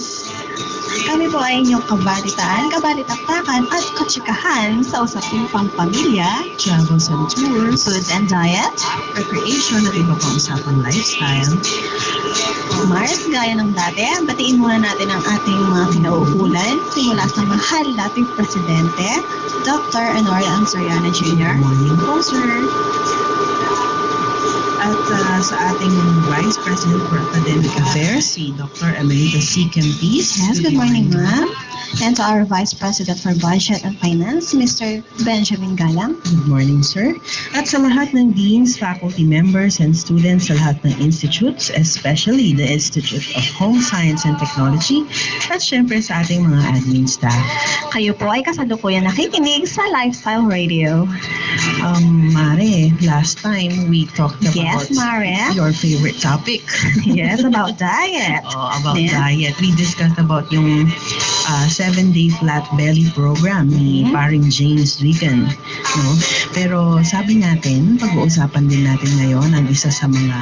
Mars. Kami po ay inyong kabalitaan, kabalitaktakan at katsikahan sa usaping pampamilya, Travels and tours, food and diet. recreation at iba pang usapang lifestyle. Mars, gaya ng dati, batiin muna natin ang ating mga kinauukulan simula sa mahal nating presidente, Dr. Honorio Ansoriana Jr. Good morning po, sir. At sa ating Vice President for Academic Affairs, si Dr. Emerita C. Kempis. Yes, good morning, ma'am. And to our Vice President for Budget and Finance, Mr. Benjamin Galang. Good morning, sir. At sa lahat ng deans, faculty members, and students sa lahat ng institutes, especially the Institute of Home Science and Technology, at syempre sa ating mga admin staff. Kayo po ay kasalukuyan nakikinig sa Lifestyle Radio. Mare, last time we talked about Yes, Mare. your favorite topic. Yes, about diet. About Yeah. diet. We discussed about yung 7-day flat belly program ni paring James Wigan. No? Pero sabi natin, pag-uusapan din natin ngayon ang isa sa mga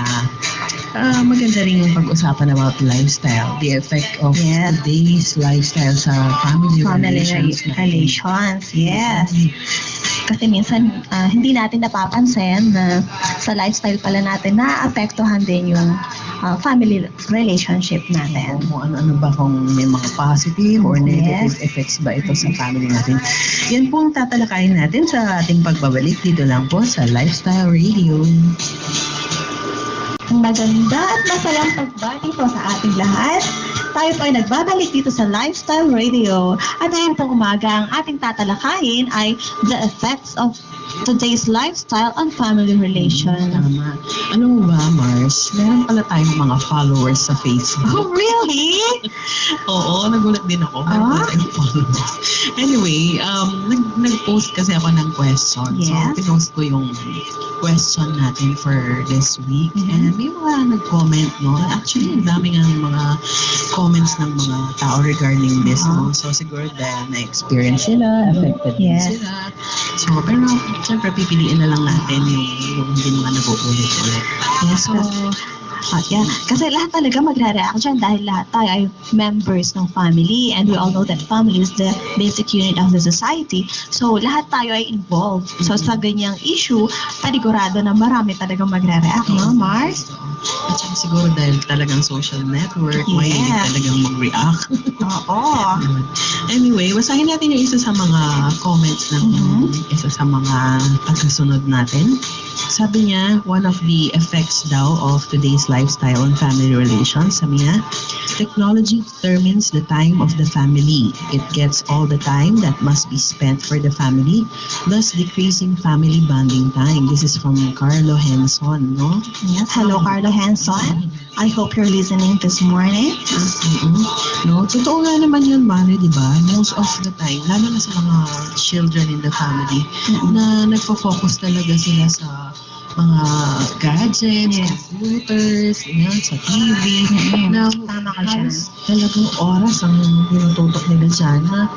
maganda rin yung pag-usapan about lifestyle. The effect of Yes. today's lifestyle sa family relations. Relations, yes. Kasi minsan, hindi natin napapansin na sa lifestyle pala natin naapektuhan din yung family relationship natin. Kung ano-ano ba kung may mga positive or negative Yes. effects ba ito sa family natin. Yan po ang tatalakayin natin sa ating pagbabalik dito lang po sa Lifestyle Radio. Maganda at masayang pagbati po sa ating lahat. Tayo po ay nagbabalik dito sa Lifestyle Radio. At ngayon pong umaga, ang ating tatalakayin ay the effects of today's lifestyle on family relations. Tama. Ano mo ba, Mars? Meron pala tayong mga followers sa Facebook. Oh, really? Oo, nagulat din ako. Meron pala tayong followers. Anyway, nag-post kasi ako ng question. Yes. So, pinost ko yung question natin for this week. And may mga nag-comment, no? Actually, ang daming ang mga comments ng mga tao regarding this, no? So, siguro dahil na-experience sila, affected din Yes. sila. So, pero siyempre, pipiliin na lang natin yung hindi mga nag-uulit-ulit. Yes, so, yeah. Kasi lahat talaga magre-react dyan dahil lahat tayo ay members ng family and we all know that family is the basic unit of the society. So, lahat tayo ay involved. So, sa ganyang issue, panigurado na marami talagang magre-react, no, Mars? At saka siguro dahil talagang social network, Yeah. mahilig talagang mag-react. Oo. Anyway, basahin natin yung isa sa mga comments ng isa sa mga pagkasunod natin. Sabi niya, one of the effects daw of today's lifestyle and family relations, sabi niya, technology determines the time of the family. It gets all the time that must be spent for the family, thus decreasing family bonding time. This is from Carlo Henson, no? Yes, hello, Carlo Hanson. I hope you're listening this morning. No, totoo nga naman yun, Mare, di ba? Most of the time, lalo na sa mga children in the family, na nagfo-focus talaga sila sa mga gadgets, computers, yan, sa TV, na Tama ka dyan. talagang oras ang tinututok nila dyan, na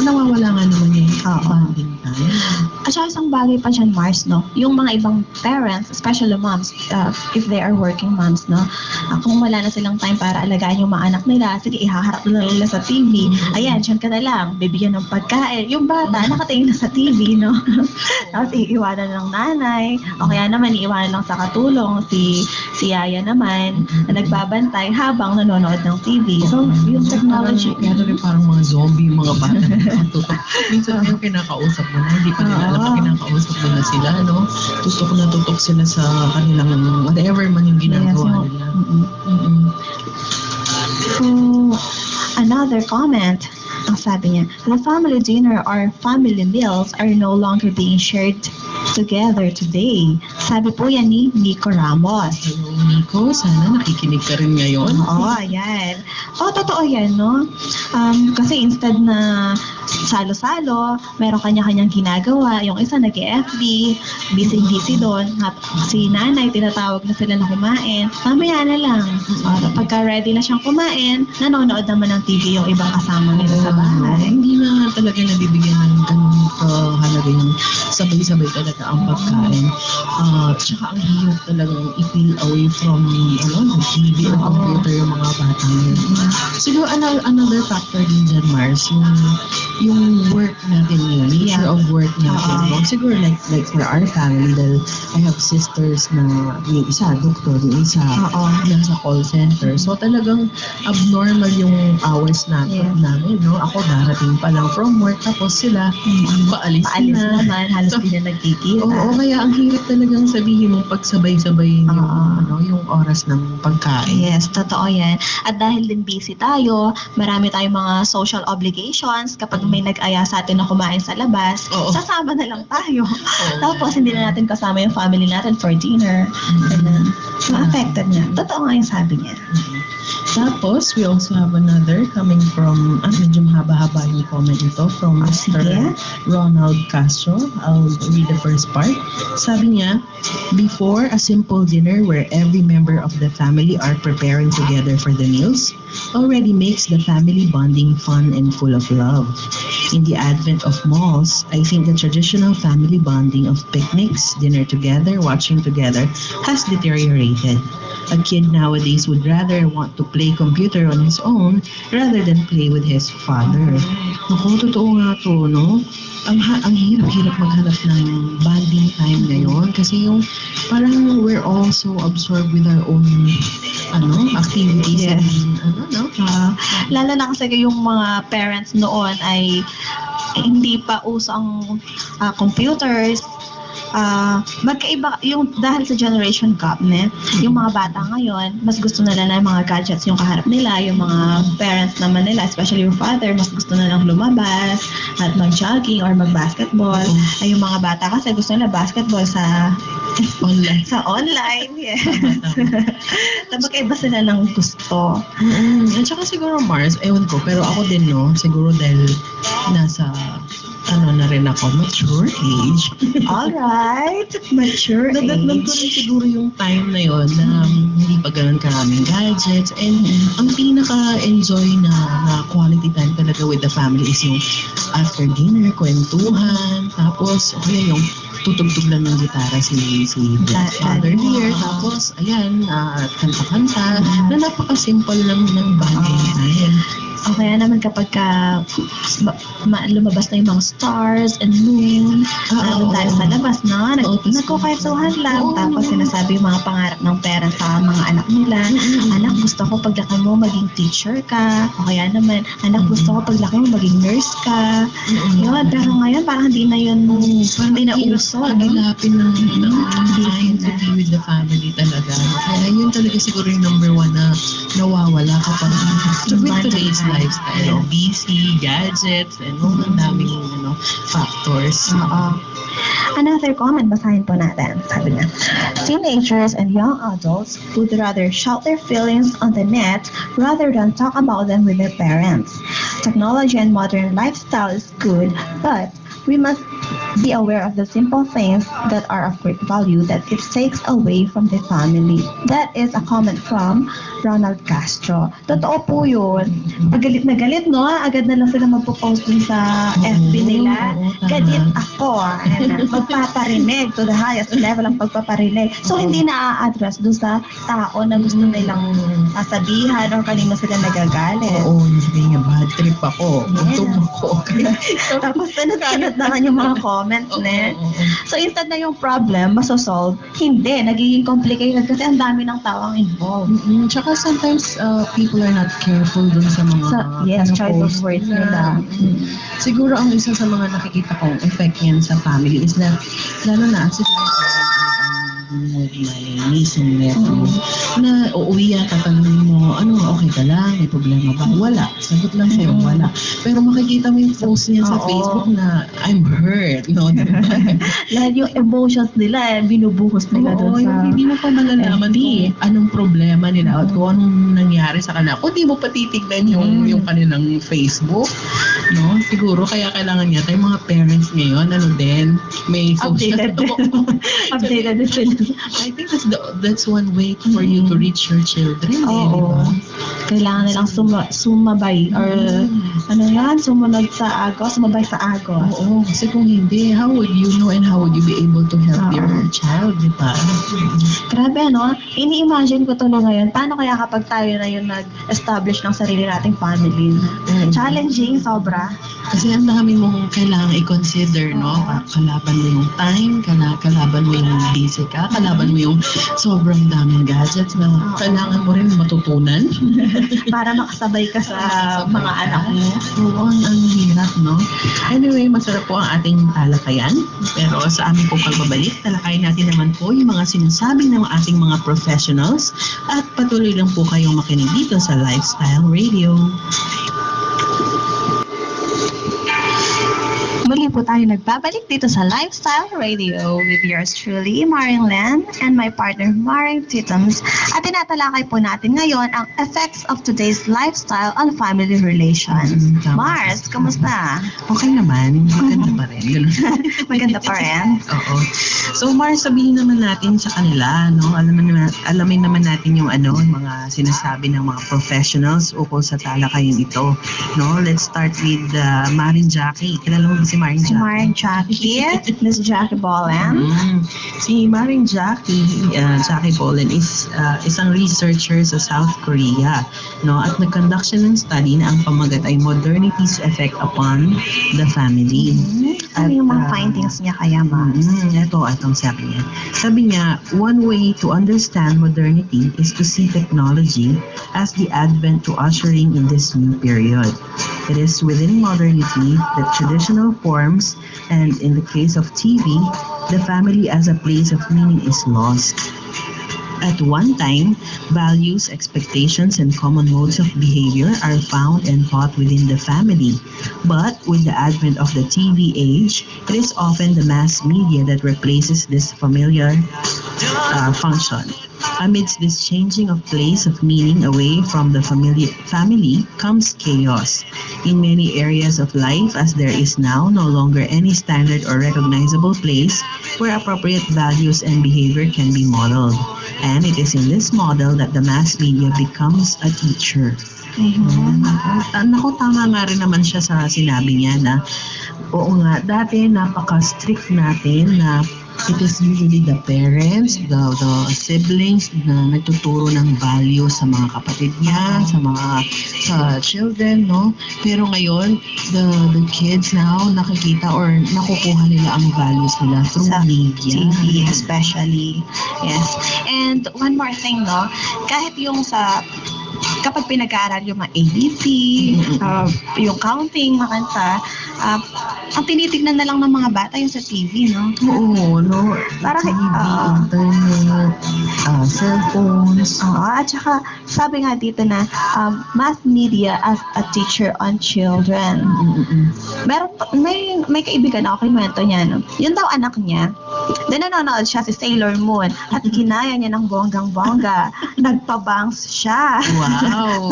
nawawala nga naman yung bonding time. At saka isang bagay pa dyan, Mars, no? Yung mga ibang parents, especially moms, if they are working moms, no? Kung wala na silang time para alagaan yung mga anak nila, sige, ihaharap na nila sa TV. Ayan, dyan ka na lang, bibigyan ng pagkain. Yung bata, nakatingin na sa TV, no? Tapos iiwanan ng nanay, o kaya naman iiwanan lang sa katulong, si yaya naman, na nagbabantay habang nanonood ng TV. So, yung technology, Kaya rin parang mga zombie, mga bata. Minsan yung kinakausap mo na, hindi pa nila alam na kinakausap mo na sila, no? Tutok sila sa kanilang whatever man yung ginagawa nila. So, another comment, ang sabi niya, the family dinner or family meals are no longer being shared together today. Sabi po yan ni Nico Ramos. Hello, Nico. Sana nakikinig ka rin ngayon. Oo, ayan. Oo, totoo yan, no? Kasi instead na salo-salo, meron kanya-kanyang ginagawa. Yung isa nag-FB, busy-busy doon. Si nanay, tinatawag na sila na kumain. Mamaya na lang. Pagka ready na siyang kumain, nanonood naman ng TV yung ibang kasama nila sa bahay. Hindi na talaga nabibigyan ng ganun halaga yung sabay-sabay talaga ang pagkain. Tsaka ang hirap talagang i-feel away from the TV o computer yung mga bata ngayon. Siguro another factor din dyan, Mars, yung work natin yun, nature of work natin. No? Siguro like for our family, dahil I have sisters na yung isa, doktor, yung isa, nasa call center. So talagang abnormal yung hours namin, no? Ako darating pa lang from work, tapos sila paalis na. Naman, halos hindi na nagkikita. Oo, kaya ang hirap talagang sabihin mo pagsabay-sabay yung oras ng pagkain. Yes, totoo yan. At dahil din busy tayo, marami tayong mga social obligations. Kapag may nag-aya sa atin na kumain sa labas, sasama na lang tayo. Tapos hindi na natin kasama yung family natin for dinner. Ma-affected niya. Totoo nga yung sabi niya. Tapos, we also have another coming from, medyo mahaba-haba yung comment ito, from Mr. Ronald Castro. I'll read the first part. Sabi niya, before a simple dinner where every member of the family are preparing together for the meals, already makes the family bonding fun and full of love. In the advent of malls, I think the traditional family bonding of picnics, dinner together, watching together, has deteriorated. A kid nowadays would rather want to play computer on his own rather than play with his father. Naku, totoo nga to, no? Ang hirap-hirap maghanap ng bonding time ngayon kasi yung parang we're all so absorbed with our own activities lalo na kasi yung mga parents noon ay hindi pa uso ang computers. Magkaiba yung dahil sa generation gap yung mga bata ngayon mas gusto nila na mga gadgets yung kaharap nila, yung mga parents naman nila, especially yung father, mas gusto na lang lumabas at mag-jogging or mag-basketball. Ay yung mga bata kasi gusto nila basketball sa online. Yes. Magkaiba sila ng gusto. At saka siguro, Mars, ewan ko, pero ako din, no, siguro dahil nasa na rin ako, mature age. Alright, mature age. Nadatnan ko rin siguro yung time na yon na hindi pa ganun karaming gadgets, and ang pinaka-enjoy na quality time talaga with the family is yung after dinner, kwentuhan, tapos yung tutugtog lang ng gitara si father here, tapos ayan, kanta-kanta, na napaka-simple lang ng bagay time. O kaya naman kapag lumabas na yung mga stars and moon, doon tayo sa labas, no? Nagkukwentuhan lang. Tapos sinasabi yung mga pangarap ng parents sa mga anak nila. Anak, gusto ko paglaki mo maging teacher ka. O kaya naman, anak, gusto ko paglaki mo maging nurse ka. Yun, pero ngayon parang hindi na yun, hindi na uso. Pagilapin ng time to be with the family talaga. Kaya yun talaga siguro yung number one na nawawala kapag with today's lifestyle, busy, gadgets, and ang daming factors. Another comment, basahin po natin. Sabi niya, teenagers and young adults would rather shout their feelings on the net rather than talk about them with their parents. Technology and modern lifestyle is good, but we must be aware of the simple things that are of great value that it takes away from the family. That is a comment from Ronald Castro. Totoo po yun. Galit na galit, no? Agad na lang sila magpo-post dun sa FB nila. Galit ako. Magpaparinig to the highest level ang pagpaparinig. So, hindi na a-address dun sa tao na gusto nilang sabihan or kanina sila nagagalit. Oo, sabi niya, bad trip ako. Gutom ako. Tapos, sunod-sunod naman yung mga comments, So, instead na yung problem masosolve, hindi. Nagiging complicated kasi ang dami ng tao ang involved. Tsaka sometimes people are not careful dun sa mga choice of words nila. Siguro ang isa sa mga nakikita kong effect yan sa family is that lalo na siguro with my niece and nephew na uuwi yata tanongin mo, ano, okay ka lang? May problema ba? Wala. Sagot lang sa'yo, wala. Pero makikita mo yung post niya sa Oo. Facebook na I'm hurt, no? Diba? Lahat yung emotions nila, binubuhos nila Oo, doon sa... yung hindi mo pa malalaman FB. kung anong problema nila at kung anong nangyari sa kanila. Kung di mo pa titignan yung kanilang Facebook, no? Siguro kaya kailangan niya yung mga parents ngayon, ano din, may social... Updated din sila. I think that's one way for you to reach your children, di Oo. ba? Kailangan nilang sumabay or ano yan, sumunod sa agos, sumabay sa agos. Oo, kasi kung hindi, how would you know and how would you be able to help your child, di ba? Grabe, no? Ini-imagine ko tuloy ngayon, paano kaya kapag tayo na yung nag-establish ng sarili nating family? Challenging, sobra. Kasi ang dami mong kailangan i-consider, no? Kalaban mo yung time, kalaban mo yung busy ka, kalaban mo yung sobrang daming gadgets na kailangan mo rin matutunan. Para makasabay ka sa mga anak mo. Oo, ang hirap, no? Anyway, masarap po ang ating talakayan. Pero sa aming po pagbabalik, talakayin natin naman po yung mga sinasabi ng ating mga professionals at patuloy lang po kayong makinig dito sa Lifestyle Radio. Muli po tayo nagbabalik dito sa Lifestyle Radio with yours truly, Maring Len, and my partner, Maring Titums. At tinatalakay po natin ngayon ang effects of today's lifestyle on family relations. Tama. Mars, kamusta? Okay naman, maganda pa rin. Ganun. Maganda pa rin. Oo. So Mars, sabihin naman natin sa kanila, no? Alamin naman natin yung yung mga sinasabi ng mga professionals ukol sa talakayan ito, no? Let's start with Maring Jackie. Kilala mo ba si Maring Si Jackie? Maring Jackie, Miss Jackie Bolan. Si Maring Jackie Bolan is isang researcher sa South Korea, no? At nag-conduct siya ng study na ang pamagat ay modernity's effect upon the family. Ano yung mga findings niya kaya, Mars? Ito ang sabi niya. Sabi niya, one way to understand modernity is to see technology as the advent to ushering in this new period. It is within modernity that traditional forms, and in the case of TV, the family as a place of meaning is lost. At one time, values, expectations, and common modes of behavior are found and taught within the family. But with the advent of the TV age, it is often the mass media that replaces this familiar function. Amidst this changing of place of meaning away from the family comes chaos. In many areas of life, as there is now no longer any standard or recognizable place where appropriate values and behavior can be modeled. And it is in this model that the mass media becomes a teacher. Naku, tama nga rin naman siya sa sinabi niya na oo nga, dati napaka-strict natin na it is usually the parents, the siblings na nagtuturo ng value sa mga kapatid niya, sa children, no? Pero ngayon, the kids now nakikita or nakukuha nila ang values nila through Sa media. TV especially. Yes. And one more thing, no? Kahit yung kapag pinag-aaral yung mga ABC, yung counting, mga kanta, ang tinitignan na lang ng mga bata yung sa TV, no? Oo, no? Parang, TV, internet, cellphones. At saka, sabi nga dito na mass media as a teacher on children. May kaibigan ako, kinuwento niya, no? Yun daw anak niya. Then nanonood siya si Sailor Moon at kinaya niya ng bonggang-bongga. Nagpabangs siya. Wow!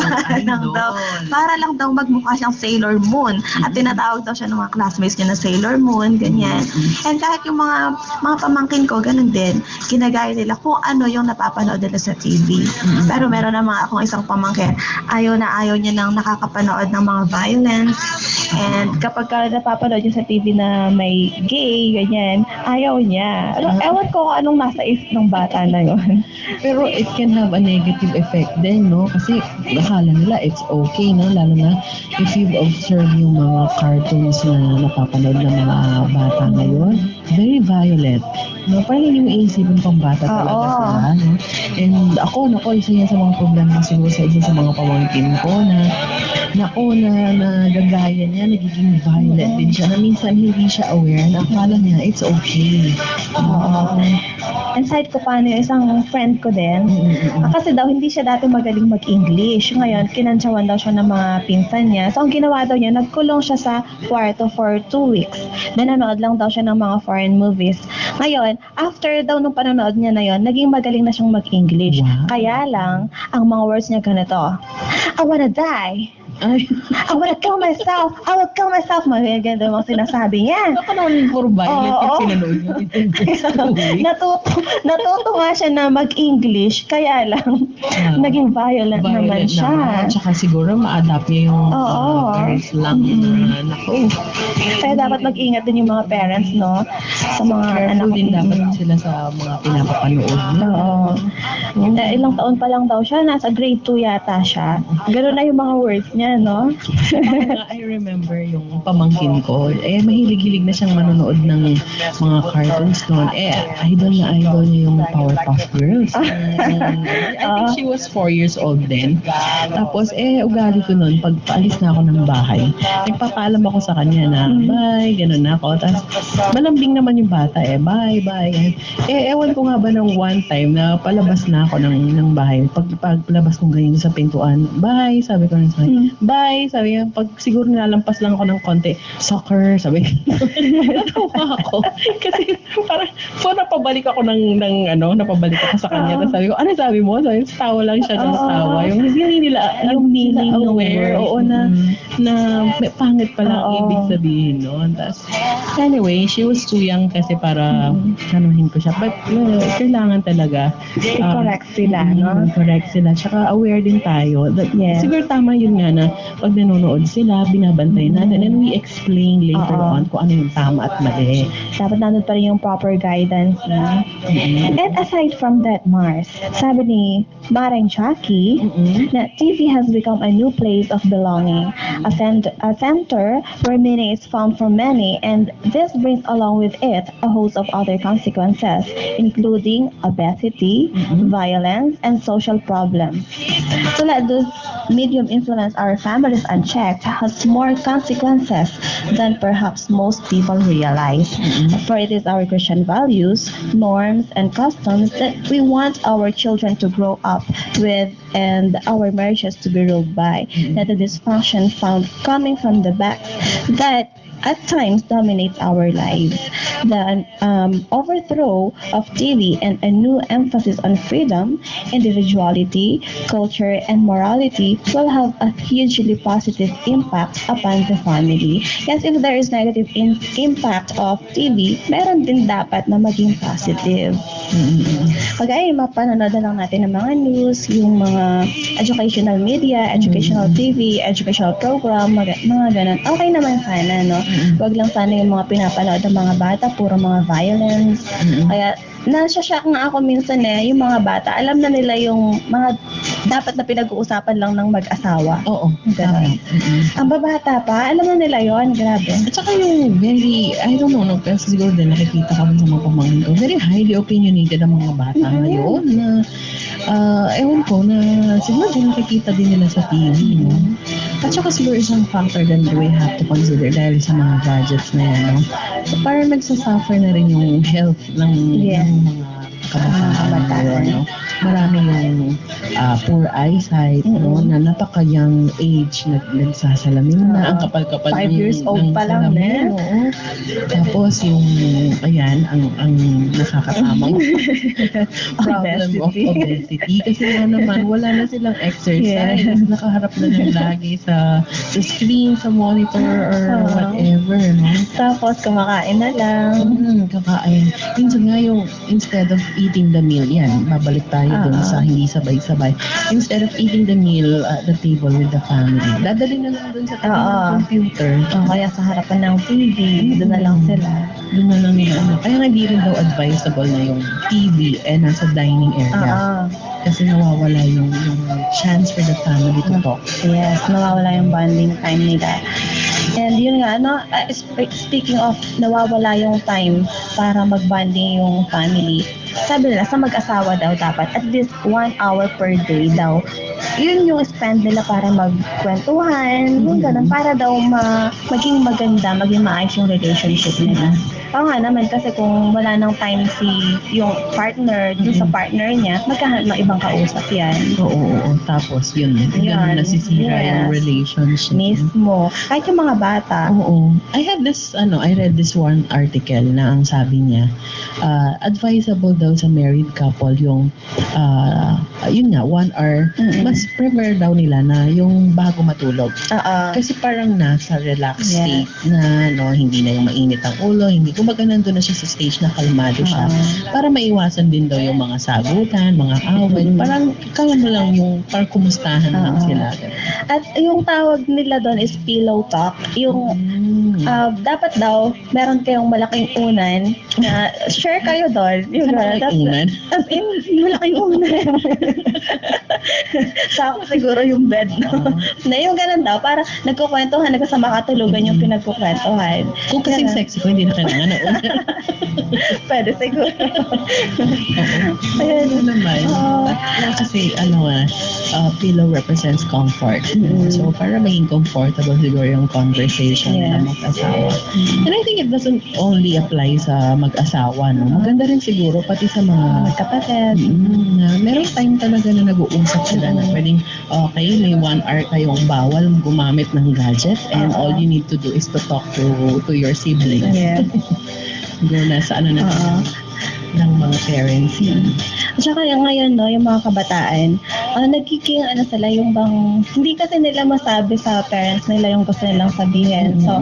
Para lang daw magmukha siyang Sailor Moon. At tinatawag daw siya ng mga classmates niya na Sailor Moon, ganyan. And kahit yung mga pamangkin ko, ganun din. Kinagaya nila kung ano yung napapanood nila sa TV. Pero meron naman akong isang pamangkin, ayaw niya nang nakakapanood ng mga violence. And kapag napapanood niya sa TV na may gay, ganyan, ayaw niya. Ewan ko kung anong nasa isip ng bata na yun. Pero it can have a negative effect din, no? Kasi akala nila it's okay, no? Lalo na if you've observed yung mga cartoons na napapanood ng mga bata ngayon, very violent. No? Parang yung iisipin pang bata talaga sila, no? And ako, isa yan sa mga problema siguro sa isa sa mga pamangkin ko na Nako, nagagaya niya, nagiging violent din siya, na minsan hindi siya aware, na akala niya it's okay. Oo. And side ko paano yung isang friend ko din, kasi daw hindi siya dati magaling mag-English. Ngayon, kinantsawan daw siya ng mga pinsan niya. So, ang ginawa daw niya, nagkulong siya sa kwarto for 2 weeks. Then, nanood lang daw siya ng mga foreign movies. Ngayon, after daw nung panonood niya na yon, naging magaling na siyang mag-English. Wow. Kaya lang, ang mga words niya ganito, I wanna die. Ay, I wanna kill myself. I will kill myself. Mga ganito mga sinasabi niya. ako naman for violent Oo. yung sinanood niya. Natuto nga siya na mag-English, kaya lang, naging violent naman siya. Tsaka siguro ma-adapt niya yung Oo. parents lang. Nako. Kaya dapat mag-ingat din yung mga parents, no? Sa mga anak Careful din dapat sila sa mga pinapapanood niya. Oo. Ilang taon pa lang daw siya, nasa grade 2 yata siya. Gano'n na yung mga words niya, no? I remember yung pamangkin ko, mahilig-hilig na siyang manonood ng mga cartoons noon. Idol niya yung Powerpuff Girls. I think she was 4 years old then. Tapos, ugali ko noon, pag paalis na ako ng bahay, nagpapaalam ako sa kanya na, bye, gano'n na ako. Tapos, malambing naman yung bata, bye, bye. Ewan ko nga ba ng one time na palabas na ako ng bahay. Pagpalabas kong ganyan sa pintuan, bye, sabi ko sa kanya. Bye, sabi niya, pag siguro nalampas lang ako ng konti, soccer, sabi niya. Natawa ako. Kasi parang, napabalik ako napabalik ako sa kanya. Tapos sabi ko, ano sabi mo? Sabi ko, tawa lang siya ng tawa. Yung hindi nila, yung meaning aware. Oo, na may pangit pala ang ibig sabihin noon. Tapos, anyway, she was too young kasi para sanuhin ko siya. But, kailangan talaga. I-correct sila, no? Correct sila. Tsaka aware din tayo. Yes. Siguro tama yun nga na pag nanonood sila, binabantayan natin and we explain later on kung ano yung tama at mali. Dapat nandun pa rin yung proper guidance, no? And aside from that, Mars, sabi ni Mareng Jackie, na TV has become a new place of belonging, a center where meaning is found for many, and this brings along with it a host of other consequences, including obesity, violence, and social problems. So let this medium influence our families unchecked has more consequences than perhaps most people realize. For it is our Christian values, norms, and customs that we want our children to grow up with and our marriages to be ruled by. That the dysfunction found coming from the back that at times dominates our lives. The overthrow of TV and a new emphasis on freedom, individuality, culture, and morality will have a hugely positive impact upon the family. Yes, if there is negative impact of TV, meron din dapat na maging positive. Pag ay mapanood na lang natin ng mga news, yung mga educational media, educational TV, educational program, mga ganun, okay naman sana, no? Wag lang sana yung mga pinapanood ng mga bata, puro mga violence. Kaya nasashock nga ako minsan yung mga bata, alam na nila yung mga dapat na pinag-uusapan lang ng mag-asawa. Oo, tama. Ang babata pa, alam na nila yon, grabe. At saka yung very, I don't know, kasi siguro din nakikita kami sa mga pamangkin ko, very highly opinionated ang mga bata ngayon na, ewan ko na, siguro din nakikita din nila sa TV, no? At saka siguro isang factor din we have to consider dahil sa mga gadgets na yan, no? So parang nagsasuffer na rin yung health ng mga kabataan, no? Marami yung poor eyesight, no? Na napaka-young age, nagsasalamin na, ang kapal-kapal 5 years old pa lang, salamin, oo. Tapos yung, ayan, ang nakakatamang problem of obesity. Kasi naman, wala na silang exercise. Nakaharap na lang lagi sa screen, sa monitor, or whatever, no? Tapos, kumakain na lang. Kakain. Minsan nga yung, instead of eating the meal, yan, babalik tayo dun sa hindi sabay-sabay. Instead of eating the meal at the table with the family, dadali na lang dun sa tabi ng computer. Kaya sa harapan ng TV, doon na lang sila. Doon na lang nila. Kaya hindi rin daw advisable na yung TV nasa dining area. Kasi nawawala yung chance for the family to talk. Yes, nawawala yung bonding time nila. And yun nga, speaking of nawawala yung time para mag-bonding yung family, sabi nila, sa mag-asawa daw dapat at least 1 hour per day daw yun yung spend nila para magkwentuhan, yung ganun, para daw maging maganda, maging maayos yung relationship nila. Oo nga naman, kasi kung wala nang time yung partner dun sa partner niya, magkahanap ng ibang kausap yan. Oo. Tapos yun, ganun nasisira yung relationship. Mismo. Kahit yung mga bata. Oo. I read this one article na ang sabi niya, advisable daw sa married couple yung, yun nga, 1 hour, mas prefer daw nila na yung bago matulog. Kasi parang nasa relaxed state na, hindi na yung mainit ang ulo, kumbaga nandun na siya sa stage na kalmado siya. Para maiwasan din daw yung mga sagutan, mga away. Parang kaya mo lang yung parang kumustahan lang sila. At yung tawag nila doon is pillow talk. Yung dapat daw meron kayong malaking unan na share kayo doon. Yung malaking unan? As in, malaking unan. Saka siguro yung bed, no? Na yung ganun daw, para nagkukwentuhan, nagkasama katulugan yung pinagkukwentuhan. Kung kasing sexy ko, hindi na kailangan na una. Pwede siguro. Ayun naman. Kasi, pillow represents comfort. So, para maging comfortable siguro yung conversation ng mag-asawa. And I think it doesn't only apply sa mag-asawa, no? Maganda rin siguro pati sa mga magkapatid. Merong time talaga na nag-uusap sila na pwedeng, okay, may 1 hour kayong bawal gumamit ng gadget and all you need to do is to talk to your siblings. Yeah. Siguro nasa ng mga parents yan. At saka ngayon, no, yung mga kabataan, nagiging sila yung bang, hindi kasi nila masabi sa parents nila yung gusto nilang sabihin. So,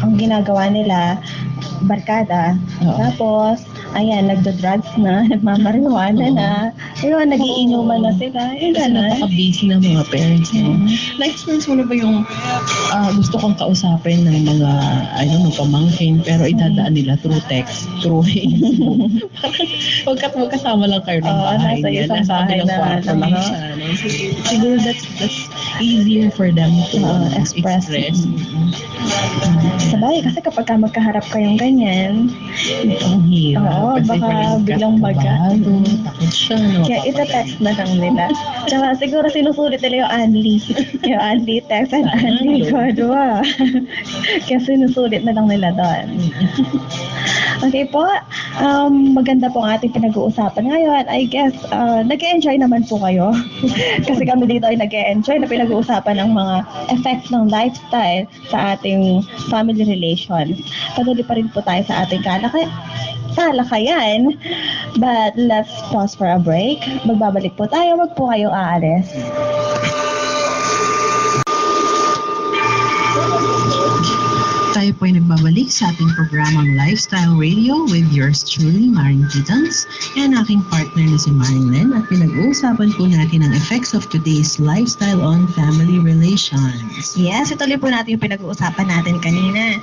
ang ginagawa nila, barkada. Tapos, nagdo-drugs na, nagmamarihuana na. Ayun, nagiinuman na sila. Kasi napaka-busy ng mga parents. Na-experience mo na ba yung gusto kong kausapin ng mga, pamangkin, pero idadaan nila through text, through Facebook. Pagkat magkasama lang kayo ng bahay niya, nasa kabilang kwarto lang siya. Siguro that's easier for them to express. Sabay, kasi kapag magkaharap kayong ganyan, ang hirap. Baka biglang takot siya. Kaya ita-text na lang nila. Tsaka siguro sinusulit nila yung Anli. Yung Anli text and Anli code. Kaya sinusulit na lang nila doon. Okay po, maganda pong ating pinag-uusapan ngayon. I guess, nag-e-enjoy naman po kayo. Kasi kami dito ay nag-e-enjoy na pinag-uusapan ng mga effects ng lifestyle sa ating family relations. Patuloy pa rin po tayo sa ating talakayan. But let's pause for a break. Magbabalik po tayo. Wag po kayong aalis. Tayo po ay nagbabalik sa ating programang Lifestyle Radio with yours truly, Maring Titans, and aking partner na si Maring Len, at pinag-uusapan po natin ang effects of today's lifestyle on family relations. Yes, ituloy po natin yung pinag-uusapan natin kanina.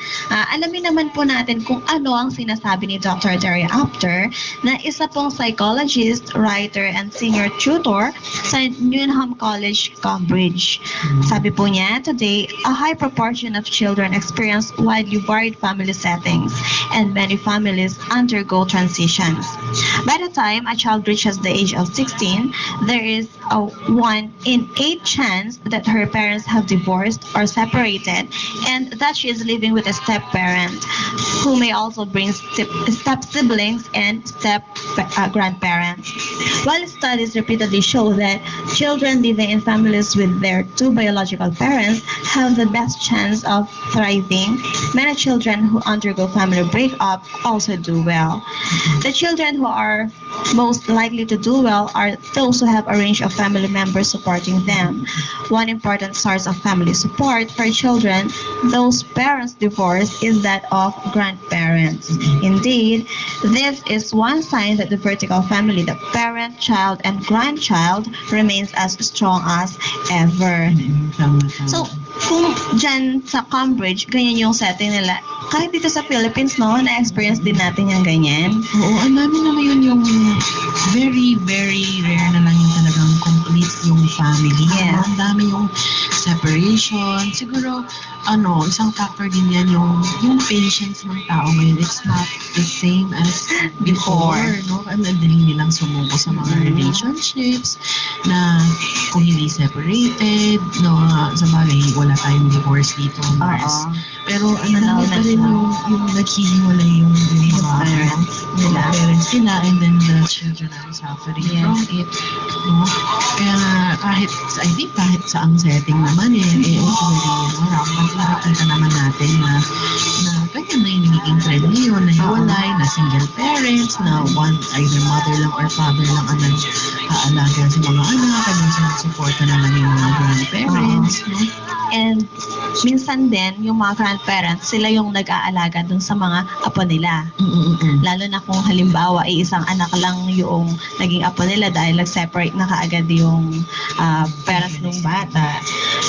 Alamin naman po natin kung ano ang sinasabi ni Dr. Terry Apter, na isa pong psychologist, writer, and senior tutor sa Newnham College, Cambridge. Sabi po niya, today, a high proportion of children experience widely varied family settings, and many families undergo transitions. By the time a child reaches the age of 16, there is a 1 in 8 chance that her parents have divorced or separated, and that she is living with a step-parent, who may also bring step-siblings and step-grandparents. While studies repeatedly show that children living in families with their 2 biological parents have the best chance of thriving, many children who undergo family breakup also do well. The children who are most likely to do well are those who have a range of family members supporting them. One important source of family support for children, those parents divorced, is that of grandparents. Indeed, this is one sign that the vertical family, the parent, child, and grandchild, remains as strong as ever. So, kung dyan sa Cambridge, ganyan yung setting nila, kahit dito sa Philippines, no, na-experience din natin yung ganyan. Oo, ang dami na ngayon yung very, very rare na lang yung talagang complete yung family. Yeah. Ang dami yung separation. Siguro, isang factor din yan yung patience ng tao ngayon. It's not the same as before, no? Ang dali nilang sumuko sa mga relationships na kung hindi separated, no? Sa bagay, wala tayong divorce dito, Mars. Pero ano pa rin yung naghihiwalay yung mga parents nila, and then the children are suffering from it. No? Kaya kahit sa ang setting naman ultimately, nakikita naman natin na ganyan na yung nagiging trend ngayon, na hiwalay, na single parents, na either mother lang or father lang ang nag-aalaga sa mga anak, and then sinusuporta na lang yung mga grandparents. No? And minsan din, yung mga grandparents, sila yung nag-aalaga dun sa mga apo nila. Lalo na kung halimbawa, isang anak lang yung naging apo nila dahil nag-separate na kaagad yung parents ng bata.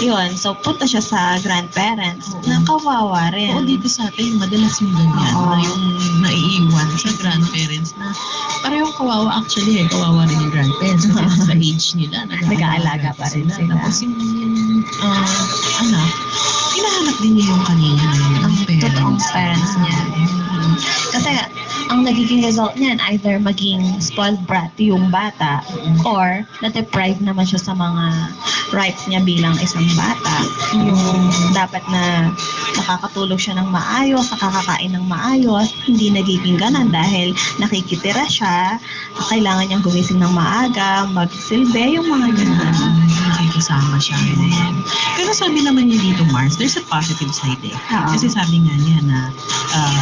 Yun, so punta siya sa grandparents na kawawa rin. Oo, dito sa atin, madalas yung ganyan, na yung naiiwan sa grandparents na parehong kawawa actually kawawa rin yung grandparents kasi sa age nila, nag-aalaga pa rin sila. Tapos yung anak, hinahanap din niya yung kanina ang totoong parents niya. Kasi ang nagiging result niyan, either maging spoiled brat yung bata or na-deprive naman siya sa mga rights niya bilang isang bata. Yung dapat na nakakatulog siya ng maayos, nakakakain ng maayos, hindi nagiging ganon dahil nakikitira siya, kailangan niyang gumising ng maaga, magsilbi, yung mga ganon. Nakikisama siya. Pero sabi naman niya dito, Mars, there's a positive side Kasi sabi nga niya na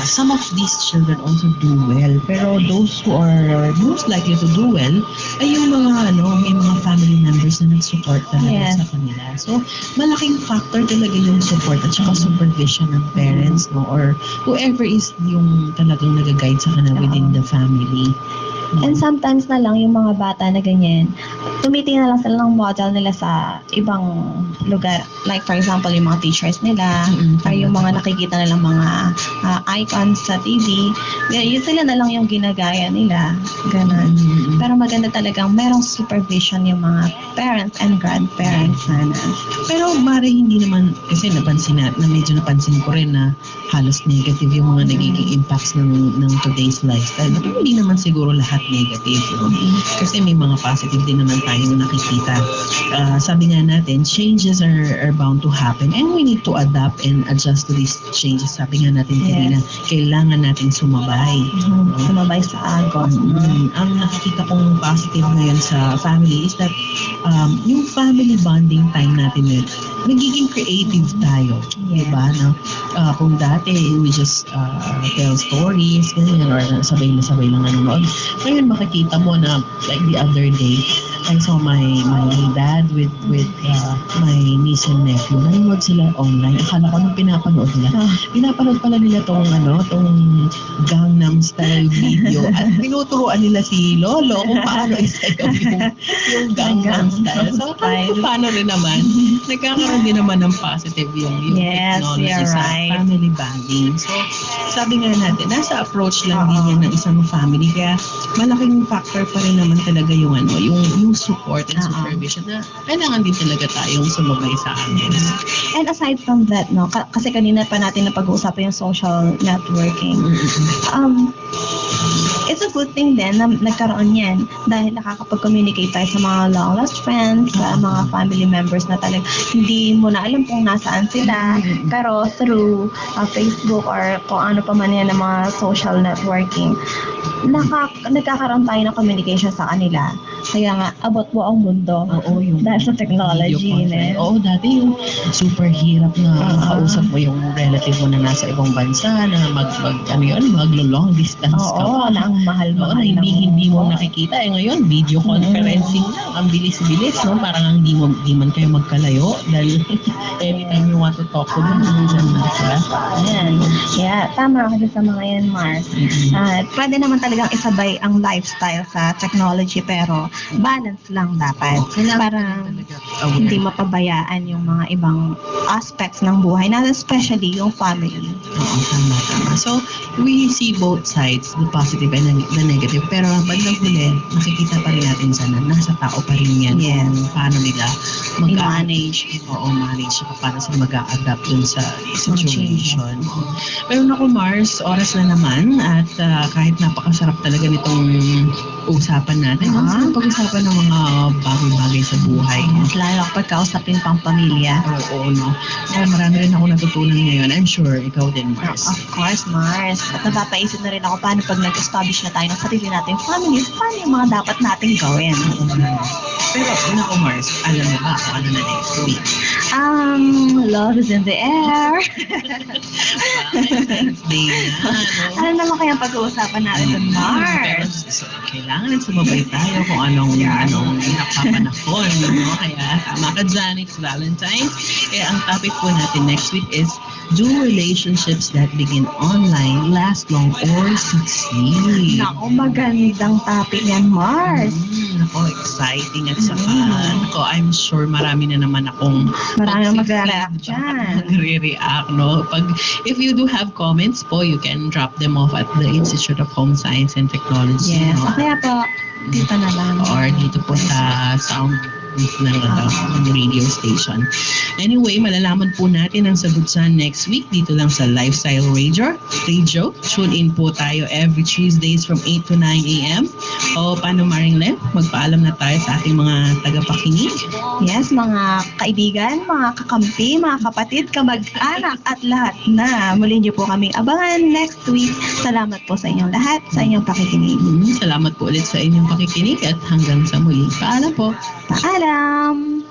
some of these children also do well. Pero those who are most likely to do well ay yung mga may mga family members na nag-support talaga sa kanila. So, malaking factor talaga yung support at saka supervision ng parents, no? Or whoever is yung talagang nag-guide sa kanila within the family. And sometimes na lang yung mga bata na ganyan, tumitingin na lang sila ng model nila sa ibang lugar. Like for example, yung mga teachers nila, or yung mga nakikita nilang mga icons sa TV. Yun sila na lang yung ginagaya nila. Ganon. Pero maganda talagang merong supervision yung mga parents and grandparents sana. Pero mare hindi naman, kasi medyo napansin ko rin na halos negative yung mga nagiging impacts ng today's lifestyle. Pero hindi naman siguro lahat negative. Kasi may mga positive din naman tayong nakikita. Sabi nga natin, changes are bound to happen and we need to adapt and adjust to these changes. Sabi nga natin kanina, kailangan natin sumabay. Sumabay sa agos. Ang nakikita kong positive ngayon sa family is that yung family bonding time natin ngayon, nagiging creative tayo. Diba? No? Kung dati, we just tell stories, ganyan, or sabay lang nanonood. Ngayon makikita mo na like the other day, I saw my dad with my niece and nephew. Nanonood sila online. Akala ko nung pinapanood pala nila tong Gangnam Style video at tinuturuan nila si Lolo kung paano isayaw yung Gangnam Style. So paano rin naman, nagkakaroon din naman ng positive yung technology sa family bonding. So sabi nga natin, nasa approach lang din yan ng isang family. Kaya malaking factor pa rin naman talaga yung support and supervision na kailangan din talaga tayong sumabay sa amin. And aside from that, no, kasi kanina pa natin napag-uusapan yung social networking. It's a good thing din na nagkaroon yan dahil nakakapag-communicate tayo sa mga long-lost friends, sa mga family members na talagang hindi mo na alam kung nasaan sila. Pero through Facebook or kung ano pa man yan ng mga social networking, nagkakaroon tayo ng communication sa kanila. Kaya nga, abot mo ang mundo. Dahil sa technology. Oo, dati yung super hirap na kausap mo yung relative mo na nasa ibang bansa na maglo-long distance ka. Oo, na ang mahal-mahal. Hindi mo nakikita. Ngayon, video conferencing lang. Ang bilis-bilis, no? Parang hindi man kayo magkalayo dahil anytime you want to talk to them, nandiyan na sila. Ayan. Yeah, tama kasi sa mga yan, Mars. Pwede naman naman talagang isabay ang lifestyle sa technology, pero balance lang dapat. Para hindi mapabayaan yung mga ibang aspects ng buhay, na especially yung family. Oo, tama. So, we see both sides, the positive and the negative. Pero bandang huli, nakikita pa rin natin sana, nasa tao pa rin yan. Yes. Kung paano nila I-manage. manage. Paano sila mag-a-adapt dun sa situation. changes. Pero naku Mars, oras na naman at kahit napakasarap talaga nitong usapan natin. Ang sarap pag-usapan ng mga bagay-bagay sa buhay. Lalo kapag kausapin pang pamilya. Oo, no? Kaya marami rin ako natutunan ngayon. I'm sure ikaw din, Mars. Of course, Mars. At napapaisip na rin ako paano pag nag-establish na tayo ng sarili nating families, paano yung mga dapat nating gawin. Pero, naku Mars, alam mo ba kung ano na next week? Love is in the air. Wednesday na, no? Ano naman kaya pag-uusapan natin dun, Mars? So, kailangan sumabay tayo kung anong nakapanahon, no? Kaya tama ka dyan, it's Valentine's. Kaya ang topic po natin next week is, do relationships that begin online last long or succeed? Naku, magandang topic yan, Mars. Nako, exciting at saka, nako, I'm sure marami na naman akong Marami na magre-react dyan. magre-react, no? If you do have comments po, you can drop them off at the Institute of Home Science and Technology. Yes. No? O kaya po, dito na lang. Or dito po sa sound ng radio station. Anyway, malalaman po natin ang sagot sa next week dito lang sa Lifestyle Radio. Tune in po tayo every Tuesdays from 8 to 9 a.m. O paano Maringlen? Magpaalam na tayo sa ating mga tagapakinig. Yes, mga kaibigan, mga kakampi, mga kapatid, kamag-anak at lahat na. Muli niyo po kaming abangan next week. Salamat po sa inyong lahat, sa inyong pakikinig. Salamat po ulit sa inyong pakikinig at hanggang sa muli. Paalam po. Paalam!